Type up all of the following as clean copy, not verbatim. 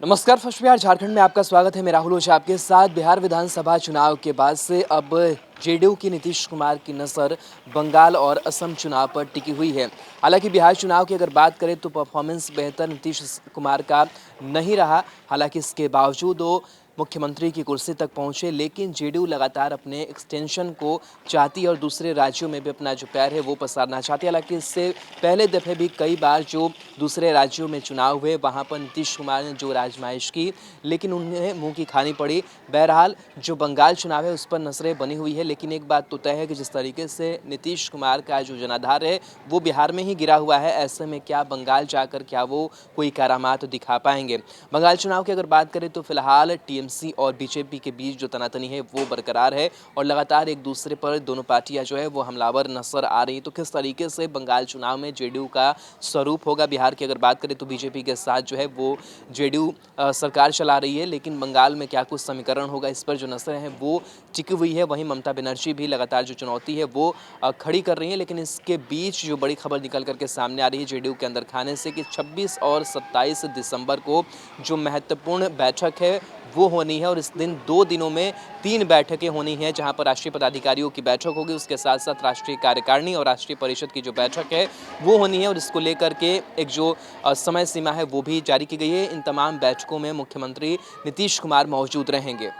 नमस्कार। फर्स्ट बिहार झारखंड में आपका स्वागत है। मैं राहुल ओझा आपके साथ। बिहार विधानसभा चुनाव के बाद से अब जेडीयू की नीतीश कुमार की नज़र बंगाल और असम चुनाव पर टिकी हुई है। हालांकि बिहार चुनाव की अगर बात करें तो परफॉर्मेंस बेहतर नीतीश कुमार का नहीं रहा। हालांकि इसके बावजूद वो मुख्यमंत्री की कुर्सी तक पहुंचे, लेकिन जेडीयू लगातार अपने एक्सटेंशन को चाहती है और दूसरे राज्यों में भी अपना जो पैर है वो पसारना चाहती है। हालांकि इससे पहले दफ़े भी कई बार जो दूसरे राज्यों में चुनाव हुए वहां पर नीतीश कुमार ने जो आजमाइश की, लेकिन उन्हें मुंह की खानी पड़ी। बहरहाल जो बंगाल चुनाव है उस पर नजरें बनी हुई है, लेकिन एक बात तो तय है कि जिस तरीके से नीतीश कुमार का जो जनाधार है वो बिहार में ही गिरा हुआ है, ऐसे में क्या बंगाल जाकर क्या वो कोई करामात दिखा पाएंगे। बंगाल चुनाव की अगर बात करें तो फिलहाल टीएमसी और बीजेपी के बीच जो तनातनी है वो बरकरार है और लगातार एक दूसरे पर दोनों पार्टियां जो है वो हमलावर नजर आ रही। तो किस तरीके से बंगाल चुनाव में जेडीयू का स्वरूप होगा। बिहार की अगर बात करें तो बीजेपी के साथ जो है वो जेडीयू सरकार चला रही है, लेकिन बंगाल में क्या कुछ समीकरण होगा इस पर जो नजरें हैं वो टिकी हुई है। वहीं ममता बनर्जी भी लगातार जो चुनौती है वो खड़ी कर रही है, लेकिन इसके बीच जो बड़ी खबर निकल करके सामने आ रही है जेडीयू के अंदर खाने से कि 26 और 27 दिसंबर को जो महत्वपूर्ण बैठक है वो होनी है और इस दिन 2 दिनों में 3 बैठकें होनी हैं, जहां पर राष्ट्रीय पदाधिकारियों की बैठक होगी, उसके साथ साथ राष्ट्रीय कार्यकारिणी और राष्ट्रीय परिषद की जो बैठक है वो होनी है और इसको लेकर के एक जो समय सीमा है वो भी जारी की गई है। इन तमाम बैठकों में मुख्यमंत्री नीतीश कुमार मौजूद रहेंगे।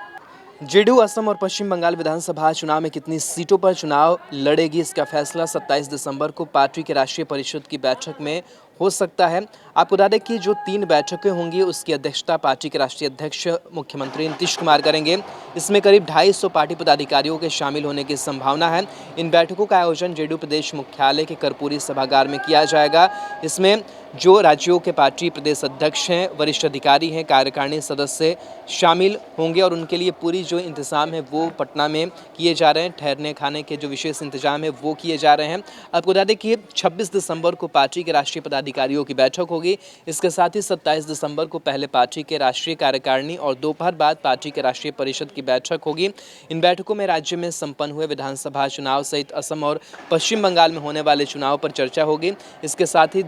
जेडीयू असम और पश्चिम बंगाल विधानसभा चुनाव में कितनी सीटों पर चुनाव लड़ेगी इसका फैसला 27 दिसंबर को पार्टी के राष्ट्रीय परिषद की बैठक में हो सकता है। आपको बता दें कि जो 3 बैठकें होंगी उसकी अध्यक्षता पार्टी के राष्ट्रीय अध्यक्ष मुख्यमंत्री नीतीश कुमार करेंगे। इसमें करीब 250 पार्टी पदाधिकारियों के शामिल होने की संभावना है। इन बैठकों का आयोजन जेडीयू प्रदेश मुख्यालय के कर्पूरी सभागार में किया जाएगा। इसमें जो राज्यों के पार्टी प्रदेश अध्यक्ष हैं, वरिष्ठ अधिकारी हैं, कार्यकारिणी सदस्य शामिल होंगे और उनके लिए पूरी जो इंतजाम है वो पटना में किए जा रहे हैं। ठहरने खाने के जो विशेष इंतजाम है वो किए जा रहे हैं। आपको बता दें कि 26 दिसंबर को पार्टी के राष्ट्रीय पदाधिकारियों की बैठक होगी। इसके साथ ही 27 दिसंबर को पहले पार्टी के राष्ट्रीय कार्यकारिणी और दोपहर बाद पार्टी के राष्ट्रीय परिषद की बैठक होगी। इन बैठकों में राज्य में संपन्न हुए विधानसभा चुनाव सहित असम और पश्चिम बंगाल में होने वाले चुनाव पर चर्चा होगी। इसके साथ ही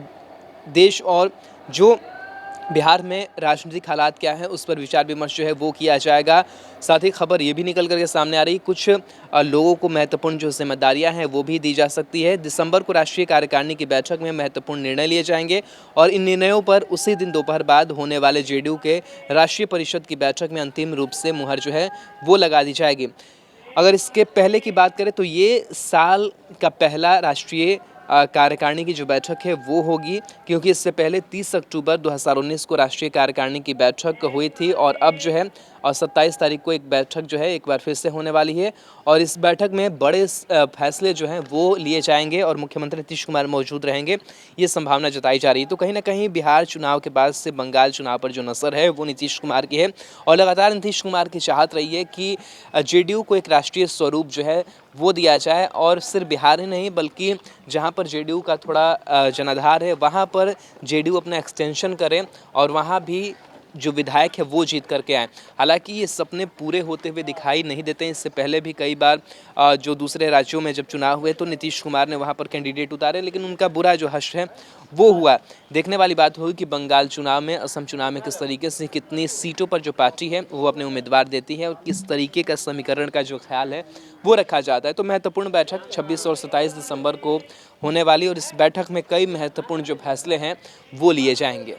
देश और जो बिहार में राजनीतिक हालात क्या है उस पर विचार विमर्श जो है वो किया जाएगा। साथ ही खबर ये भी निकल करके सामने आ रही, कुछ लोगों को महत्वपूर्ण जो जिम्मेदारियां हैं वो भी दी जा सकती है। दिसंबर को राष्ट्रीय कार्यकारिणी की बैठक में महत्वपूर्ण निर्णय लिए जाएंगे और इन निर्णयों पर उसी दिन दोपहर बाद होने वाले जेडीयू के राष्ट्रीय परिषद की बैठक में अंतिम रूप से मुहर जो है वो लगा दी जाएगी। अगर इसके पहले की बात करें तो ये साल का पहला राष्ट्रीय कार्यकारिणी की जो बैठक है वो होगी, क्योंकि इससे पहले 30 अक्टूबर 2019 को राष्ट्रीय कार्यकारिणी की बैठक हुई थी और अब जो है 27 तारीख को एक बैठक जो है एक बार फिर से होने वाली है और इस बैठक में बड़े फैसले जो हैं वो लिए जाएंगे और मुख्यमंत्री नीतीश कुमार मौजूद रहेंगे, ये संभावना जताई जा रही है। तो कहीं ना कहीं बिहार चुनाव के बाद से बंगाल चुनाव पर जो नज़र है वो नीतीश कुमार की है और लगातार नीतीश कुमार की चाहत रही है कि जेडीयू को एक राष्ट्रीय स्वरूप जो है वो दिया जाए और सिर्फ बिहार ही नहीं बल्कि जहां पर जेडीयू का थोड़ा जनाधार है वहां पर जेडीयू अपना एक्सटेंशन करे और वहां भी जो विधायक है वो जीत करके आए। हालांकि ये सपने पूरे होते हुए दिखाई नहीं देते हैं। इससे पहले भी कई बार जो दूसरे राज्यों में जब चुनाव हुए तो नीतीश कुमार ने वहां पर कैंडिडेट उतारे, लेकिन उनका बुरा जो हश्र है वो हुआ। देखने वाली बात होगी कि बंगाल चुनाव में, असम चुनाव में किस तरीके से कितनी सीटों पर जो पार्टी है वो अपने उम्मीदवार देती है और किस तरीके का समीकरण का जो ख्याल है वो रखा जाता है। तो महत्वपूर्ण बैठक 26 और 27 दिसंबर को होने वाली और इस बैठक में कई महत्वपूर्ण जो फैसले हैं वो लिए जाएंगे।